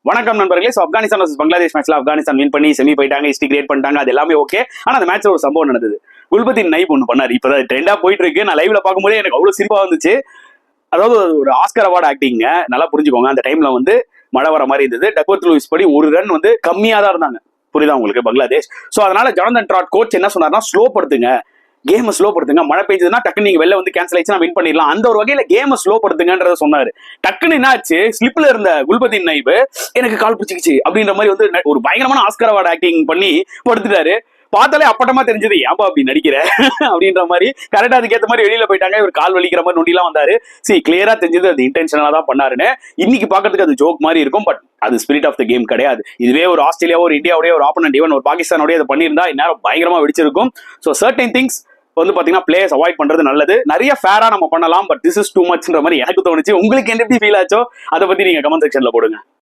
வணக்கம் நண்பர்களே. So Afghanistan versus Bangladesh மேட்ச்ல ஆப்கானிஸ்தான் வின் பண்ணி செமி போயிட்டாங்க, ஹிஸ்டரி கிரியேட் பண்ணிட்டாங்க, அது எல்லாமே ஓகே. ஆனா அந்த மேட்ச்ல ஒரு சம்பவம் நடந்தது. குல்பதீன் நைப் ஒன்று பண்ணாரு. இப்பதான் ட்ரெண்டா போயிட்டு இருக்கு. நான் லைவ்ல பார்க்கும்போதே எனக்கு அவ்வளவு சிரிப்பா வந்துச்சு. அதாவது ஒரு ஆஸ்கர் அவார்டு ஆக்டிங்க, நல்லா புரிஞ்சுக்கோங்க. அந்த டைம்ல வந்து மழை வர மாதிரி இருந்தது. டக்வர்த் லூயிஸ் படி ஒரு ரன் வந்து கம்மியா தான் இருந்தாங்க, புரியுதா உங்களுக்கு, பங்களாதேஷ். ஸோ அதனால ஜானதன் ட்ராட் கோச் என்ன சொன்னார்னா, ஸ்லோ படுத்துங்க, கேமை ஸ்லோ படுத்துங்க, மழை பெய்ஞ்சதுன்னா டக்குன்னு நீங்க வெளில வந்து கேன்சல் ஆயிடுச்சுன்னா வின் பண்ணிடலாம், அந்த ஒரு வகையில கேமை ஸ்லோ படுத்துங்கன்றத சொன்னாரு. டக்குன்னு என்ன ஆச்சு, ஸ்லிப்ல இருந்த குல்பதீன் நைப் எனக்கு கால் பிடிச்சிக்கிச்சு அப்படின்ற மாதிரி வந்து ஒரு பயங்கரமான ஆஸ்கர் அவார்டு ஆக்டிங் பண்ணி படுத்துட்டாரு. பார்த்தாலே அப்பட்டமா தெரிஞ்சது, ஏன்பா அப்படி நடிக்கிற அப்படின்ற மாதிரி. கரெக்டா அதுக்கேற்ற மாதிரி வெளியில போயிட்டாங்க. இவர் கால் வலிக்கிற மாதிரி நொண்டிலாம் வந்தாரு. சரி, கிளியரா தெரிஞ்சது அது இன்டென்ஷனலா தான் பண்ணாருன்னு. இன்னைக்கு பாக்கிறதுக்கு அது ஜோக் மாதிரி இருக்கும், பட் அது ஸ்பிரிட் ஆஃப் த கேம் கிடையாது. இதுவே ஒரு ஆஸ்திரேலியாவோ ஒரு இந்தியாவோட ஒரு ஆப்பனன்ட், ஈவன் ஒரு பாகிஸ்தானோட இதை பண்ணியிருந்தா இந்நேரம் பயங்கரமா வெடிச்சிருக்கும். ஸோ சர்டன் திங்ஸ் வந்து பாத்தீங்கன்னா பிளேயர்ஸ் அவாய்ட் பண்றது நல்லது. நிறைய ஃபேரா நம்ம பண்ணலாம், பட் திஸ் இஸ் டூ மச்ன்ற மாதிரி எனக்கு தோணுச்சு. உங்களுக்கு எப்படி ஃபீல் ஆச்சோ அதை பத்தி நீங்க கமெண்ட் செக்ஷன்ல போடுங்க.